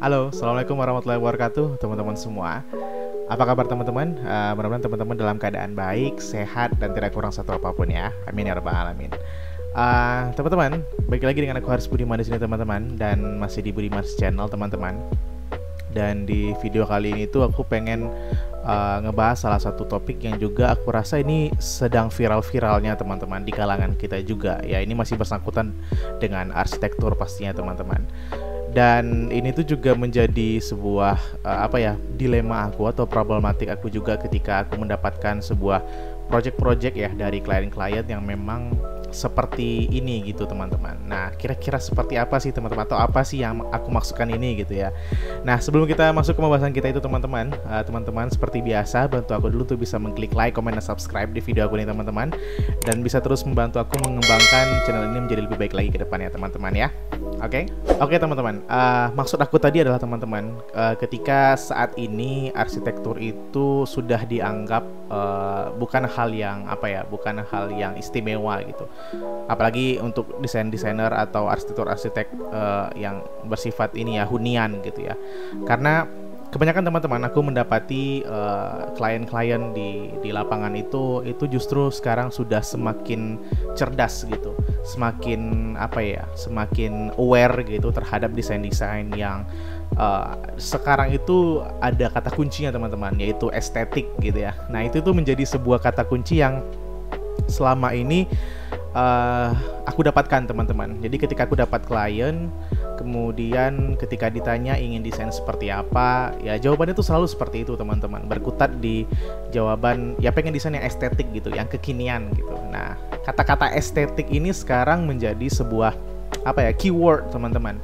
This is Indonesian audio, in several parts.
Halo, Assalamualaikum warahmatullahi wabarakatuh teman-teman semua. Apa kabar teman-teman? Mudah-mudahan teman-teman dalam keadaan baik, sehat, dan tidak kurang satu apapun ya. Amin ya rabbal alamin. Teman-teman, balik lagi dengan aku Haris Budiman di sini teman-teman, dan masih di Budiman's Channel teman-teman. Dan di video kali ini tuh aku pengen ngebahas salah satu topik yang juga aku rasa ini sedang viral-viralnya teman-teman di kalangan kita juga ya. Ini masih bersangkutan dengan arsitektur pastinya teman-teman. Dan ini tuh juga menjadi sebuah dilema aku atau problematik aku juga ketika aku mendapatkan sebuah project-project ya dari klien-klien yang memang seperti ini gitu teman-teman. Nah, kira-kira seperti apa sih teman-teman, atau apa sih yang aku maksudkan ini gitu ya. Nah, sebelum kita masuk ke pembahasan kita itu teman-teman, teman-teman seperti biasa bantu aku dulu tuh bisa mengklik like, comment, dan subscribe di video aku ini teman-teman, dan bisa terus membantu aku mengembangkan channel ini menjadi lebih baik lagi ke depannya teman-teman ya. Oke teman-teman, maksud aku tadi adalah teman-teman, ketika saat ini arsitektur itu sudah dianggap bukan hal yang istimewa gitu. Apalagi untuk desainer atau arsitek yang bersifat ini ya hunian gitu ya. Karena kebanyakan teman-teman aku mendapati klien-klien di lapangan itu justru sekarang sudah semakin cerdas gitu, semakin aware gitu terhadap desain-desain yang sekarang itu ada kata kuncinya teman-teman, yaitu estetik gitu ya. Nah itu tuh menjadi sebuah kata kunci yang selama ini aku dapatkan teman-teman. Jadi ketika aku dapat klien, kemudian ketika ditanya ingin desain seperti apa, ya jawabannya tuh selalu seperti itu teman-teman, berkutat di jawaban ya pengen desain yang estetik gitu, yang kekinian gitu. Nah kata-kata estetik ini sekarang menjadi sebuah keyword teman-teman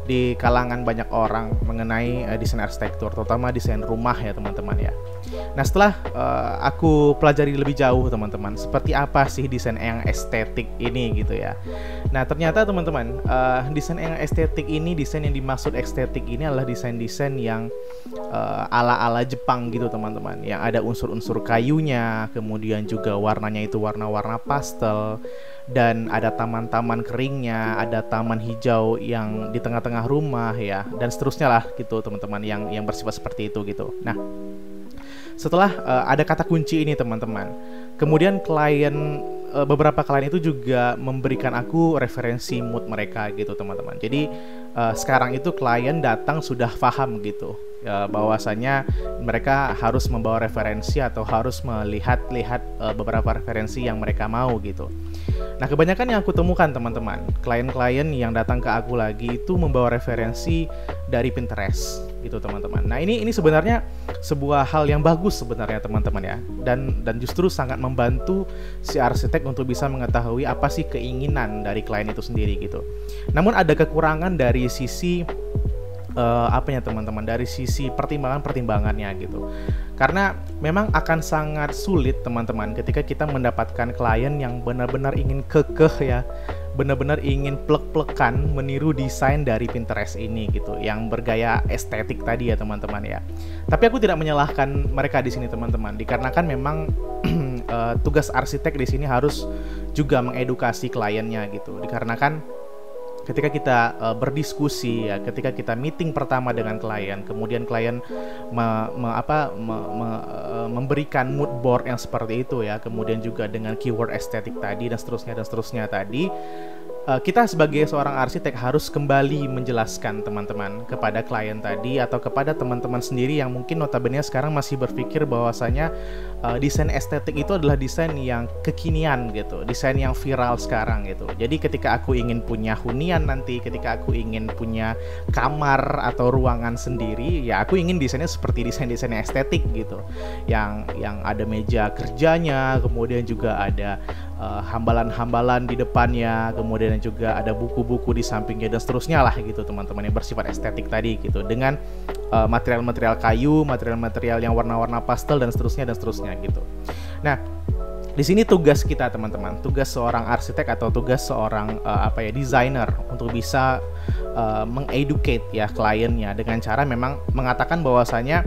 di kalangan banyak orang mengenai desain arsitektur, terutama desain rumah ya teman-teman ya. Nah setelah aku pelajari lebih jauh teman-teman, seperti apa sih desain yang estetik ini gitu ya. Nah ternyata teman-teman, desain yang estetik ini, desain yang dimaksud estetik ini adalah desain-desain yang ala-ala Jepang gitu teman-teman, yang ada unsur-unsur kayunya, kemudian juga warnanya itu warna-warna pastel, dan ada taman-taman keringnya, ada taman hijau yang di tengah-tengah rumah ya, dan seterusnya lah gitu teman-teman, yang bersifat seperti itu gitu. Nah setelah ada kata kunci ini teman-teman, kemudian beberapa klien itu juga memberikan aku referensi mood mereka gitu teman-teman. Jadi sekarang itu klien datang sudah paham gitu bahwasanya mereka harus membawa referensi atau harus melihat beberapa referensi yang mereka mau gitu. Nah kebanyakan yang aku temukan teman-teman, klien-klien yang datang ke aku lagi itu membawa referensi dari Pinterest gitu teman-teman. Nah ini sebenarnya sebuah hal yang bagus sebenarnya teman-teman ya, dan justru sangat membantu si arsitek untuk bisa mengetahui apa sih keinginan dari klien itu sendiri gitu. Namun ada kekurangan dari sisi teman-teman, dari sisi pertimbangannya gitu. Karena memang akan sangat sulit teman-teman ketika kita mendapatkan klien yang benar-benar ingin kekeh ya, benar-benar ingin plek-plekan meniru desain dari Pinterest ini gitu, yang bergaya estetik tadi ya teman-teman ya. Tapi aku tidak menyalahkan mereka di sini teman-teman, dikarenakan memang tugas arsitek di sini harus juga mengedukasi kliennya gitu. Dikarenakan ketika kita berdiskusi ya, ketika kita meeting pertama dengan klien, kemudian klien memberikan mood board yang seperti itu ya, kemudian juga dengan keyword estetik tadi dan seterusnya tadi, kita sebagai seorang arsitek harus kembali menjelaskan teman-teman kepada klien tadi, atau kepada teman-teman sendiri yang mungkin notabene sekarang masih berpikir bahwasanya desain estetik itu adalah desain yang kekinian gitu, desain yang viral sekarang gitu. Jadi ketika aku ingin punya hunian nanti, ketika aku ingin punya kamar atau ruangan sendiri, ya aku ingin desainnya seperti desain-desain yang estetik gitu, yang ada meja kerjanya, kemudian juga ada hambalan-hambalan di depannya, kemudian juga ada buku-buku di sampingnya dan seterusnya lah gitu teman-teman, yang bersifat estetik tadi gitu, dengan material-material kayu, material-material yang warna-warna pastel dan seterusnya gitu. Nah di sini tugas kita teman-teman, tugas seorang arsitek atau tugas seorang desainer untuk bisa mengeducate ya kliennya dengan cara memang mengatakan bahwasanya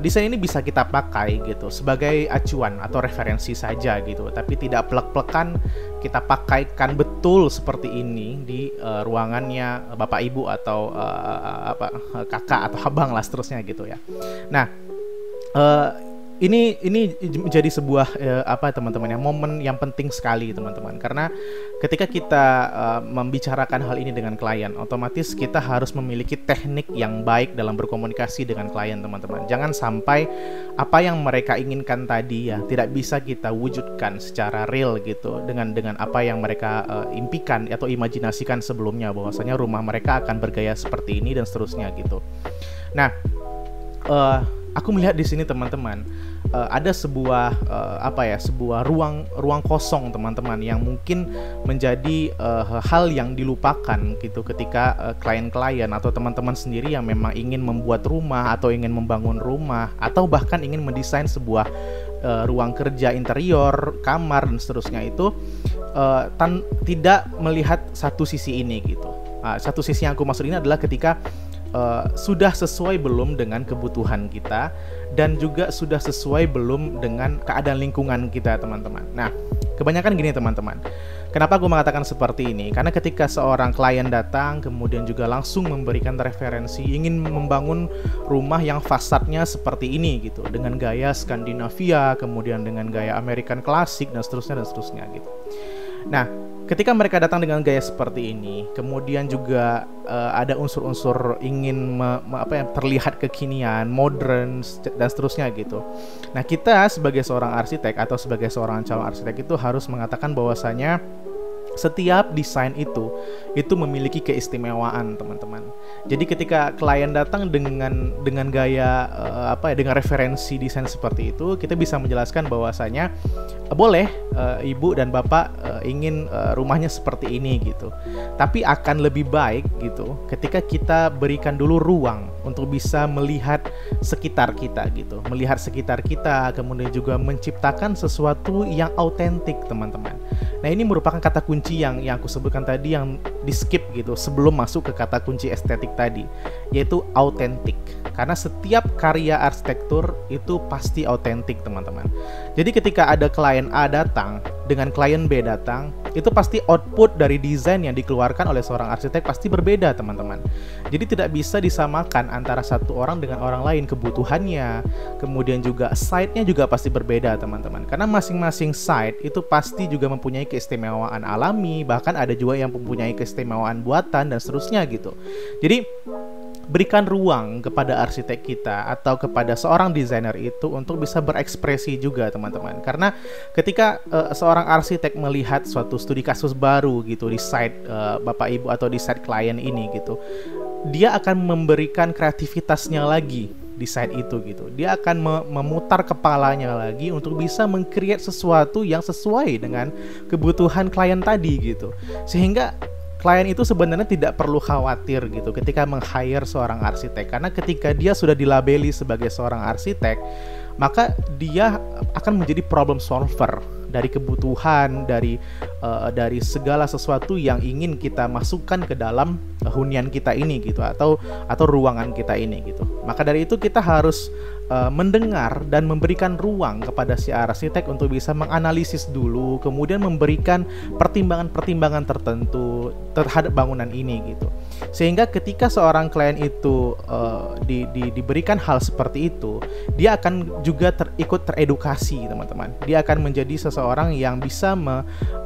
desain ini bisa kita pakai gitu sebagai acuan atau referensi saja gitu, tapi tidak plek-plekan kita pakaikan betul seperti ini di ruangannya bapak ibu atau kakak atau abang lah seterusnya gitu ya. Nah, ini menjadi sebuah teman-teman ya, momen yang penting sekali teman-teman, karena ketika kita membicarakan hal ini dengan klien, otomatis kita harus memiliki teknik yang baik dalam berkomunikasi dengan klien teman-teman. Jangan sampai apa yang mereka inginkan tadi ya tidak bisa kita wujudkan secara real gitu dengan apa yang mereka impikan atau imajinasikan sebelumnya, bahwasanya rumah mereka akan bergaya seperti ini dan seterusnya gitu. Nah, aku melihat di sini teman-teman, ada sebuah sebuah ruang kosong teman-teman, yang mungkin menjadi hal yang dilupakan gitu ketika klien-klien atau teman-teman sendiri yang memang ingin membuat rumah atau ingin membangun rumah atau bahkan ingin mendesain sebuah ruang kerja, interior, kamar dan seterusnya itu tidak melihat satu sisi ini gitu. Satu sisi yang aku maksud ini adalah ketika sudah sesuai belum dengan kebutuhan kita dan juga sudah sesuai belum dengan keadaan lingkungan kita teman-teman. Nah, kebanyakan gini teman-teman, kenapa aku mengatakan seperti ini? Karena ketika seorang klien datang kemudian juga langsung memberikan referensi ingin membangun rumah yang fasadnya seperti ini gitu, dengan gaya Skandinavia, kemudian dengan gaya American klasik dan seterusnya gitu. Nah, ketika mereka datang dengan gaya seperti ini, kemudian juga ada unsur-unsur ingin terlihat kekinian, modern dan seterusnya gitu. Nah, kita sebagai seorang arsitek atau sebagai seorang calon arsitek itu harus mengatakan bahwasanya setiap desain itu memiliki keistimewaan teman-teman. Jadi ketika klien datang dengan gaya dengan referensi desain seperti itu, kita bisa menjelaskan bahwasanya boleh ibu dan bapak ingin rumahnya seperti ini gitu. Tapi akan lebih baik gitu ketika kita berikan dulu ruang untuk bisa melihat sekitar kita gitu, melihat sekitar kita, kemudian juga menciptakan sesuatu yang autentik teman-teman. Nah, ini merupakan kata kunci yang aku sebutkan tadi, yang di skip gitu sebelum masuk ke kata kunci estetik tadi, yaitu autentik. Karena setiap karya arsitektur itu pasti autentik teman-teman. Jadi ketika ada klien A datang dengan klien B datang, itu pasti output dari desain yang dikeluarkan oleh seorang arsitek pasti berbeda teman-teman. Jadi tidak bisa disamakan antara satu orang dengan orang lain, kebutuhannya, kemudian juga site-nya juga pasti berbeda teman-teman. Karena masing-masing site itu pasti juga mempunyai keistimewaan alami, bahkan ada juga yang mempunyai keistimewaan buatan dan seterusnya gitu. Jadi berikan ruang kepada arsitek kita atau kepada seorang desainer itu untuk bisa berekspresi juga teman-teman. Karena ketika seorang arsitek melihat suatu studi kasus baru gitu di site bapak ibu atau di site klien ini gitu, dia akan memberikan kreativitasnya lagi di site itu gitu. Dia akan memutar kepalanya lagi untuk bisa meng-create sesuatu yang sesuai dengan kebutuhan klien tadi gitu. Sehingga klien itu sebenarnya tidak perlu khawatir gitu ketika meng-hire seorang arsitek, karena ketika dia sudah dilabeli sebagai seorang arsitek, maka dia akan menjadi problem solver dari kebutuhan, dari segala sesuatu yang ingin kita masukkan ke dalam hunian kita ini gitu, atau ruangan kita ini gitu. Maka dari itu kita harus mendengar dan memberikan ruang kepada si arsitek untuk bisa menganalisis dulu, kemudian memberikan pertimbangan-pertimbangan tertentu terhadap bangunan ini gitu. Sehingga ketika seorang klien itu diberikan hal seperti itu, dia akan juga ikut teredukasi teman-teman. Dia akan menjadi seseorang yang bisa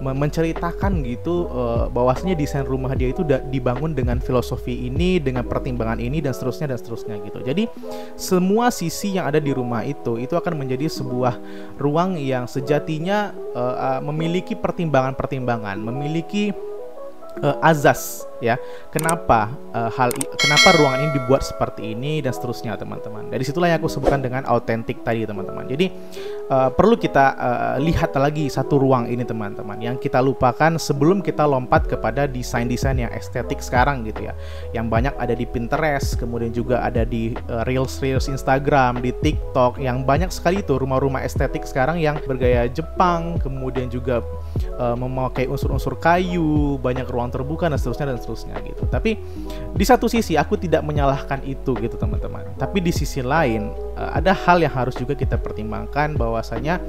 menceritakan gitu bahwasanya desain rumah dia itu dibangun dengan filosofi ini, dengan pertimbangan ini dan seterusnya gitu. Jadi semua sisi yang ada di rumah itu akan menjadi sebuah ruang yang sejatinya memiliki pertimbangan-pertimbangan, memiliki azas ya, kenapa ruangan ini dibuat seperti ini dan seterusnya teman-teman. Dari situlah yang aku sebutkan dengan autentik tadi teman-teman. Jadi perlu kita lihat lagi satu ruang ini teman-teman, yang kita lupakan sebelum kita lompat kepada desain-desain yang estetik sekarang gitu ya, yang banyak ada di Pinterest, kemudian juga ada di Reels Instagram, di TikTok, yang banyak sekali itu rumah-rumah estetik sekarang yang bergaya Jepang, kemudian juga memakai unsur-unsur kayu, banyak ruang terbuka dan seterusnya gitu. Tapi di satu sisi aku tidak menyalahkan itu gitu teman-teman. Tapi di sisi lain ada hal yang harus juga kita pertimbangkan, bahwasanya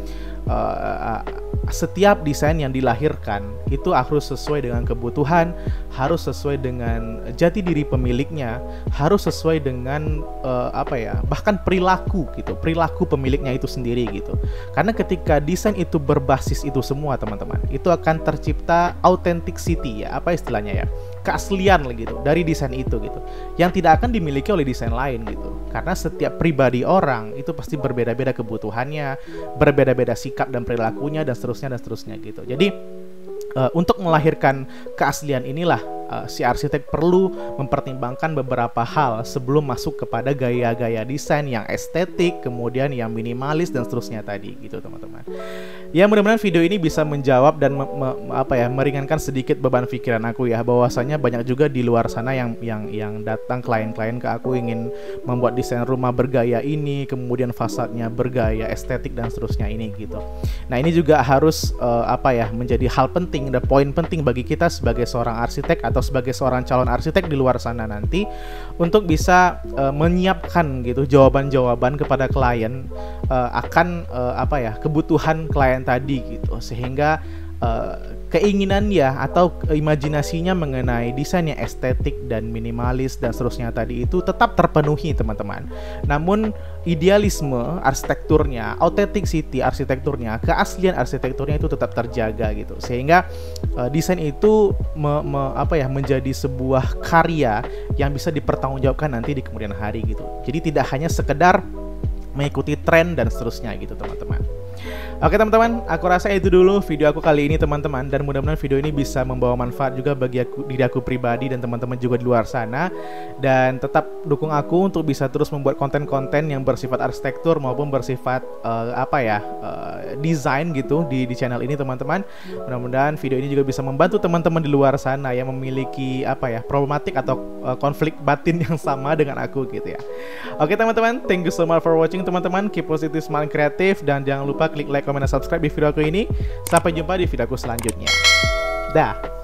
setiap desain yang dilahirkan itu harus sesuai dengan kebutuhan, harus sesuai dengan jati diri pemiliknya, harus sesuai dengan bahkan perilaku gitu, perilaku pemiliknya itu sendiri gitu. Karena ketika desain itu berbasis itu semua teman-teman, itu akan tercipta authenticity ya, apa istilahnya ya, keaslian gitu dari desain itu gitu, yang tidak akan dimiliki oleh desain lain gitu. Karena setiap pribadi orang itu pasti berbeda-beda kebutuhannya, berbeda-beda sikap dan perilakunya, dan seterusnya gitu. Jadi untuk melahirkan keaslian inilah si arsitek perlu mempertimbangkan beberapa hal sebelum masuk kepada gaya-gaya desain yang estetik, kemudian yang minimalis dan seterusnya tadi gitu teman-teman. Ya, mudah-mudahan video ini bisa menjawab dan meringankan sedikit beban pikiran aku ya, bahwasanya banyak juga di luar sana yang datang klien-klien ke aku ingin membuat desain rumah bergaya ini, kemudian fasadnya bergaya estetik dan seterusnya ini gitu. Nah, ini juga harus menjadi hal penting dan poin penting bagi kita sebagai seorang arsitek atau sebagai seorang calon arsitek di luar sana nanti, untuk bisa menyiapkan gitu jawaban-jawaban kepada klien akan kebutuhan klien tadi gitu, sehingga keinginannya atau imajinasinya mengenai desain yang estetik dan minimalis dan seterusnya tadi itu tetap terpenuhi teman-teman. Namun idealisme arsitekturnya, authenticity arsitekturnya, keaslian arsitekturnya itu tetap terjaga gitu, sehingga desain itu menjadi sebuah karya yang bisa dipertanggungjawabkan nanti di kemudian hari gitu. Jadi tidak hanya sekedar mengikuti tren dan seterusnya gitu teman-teman. Oke teman-teman, aku rasa itu dulu video aku kali ini teman-teman, dan mudah-mudahan video ini bisa membawa manfaat juga bagi diri aku pribadi dan teman-teman juga di luar sana. Dan tetap dukung aku untuk bisa terus membuat konten-konten yang bersifat arsitektur maupun bersifat desain gitu di channel ini teman-teman. Mudah-mudahan video ini juga bisa membantu teman-teman di luar sana yang memiliki problematik atau konflik batin yang sama dengan aku gitu ya. Oke teman-teman, thank you so much for watching teman-teman. Keep positive, smile kreatif, dan jangan lupa klik like, comment, dan subscribe di video aku ini. Sampai jumpa di video aku selanjutnya. Dah.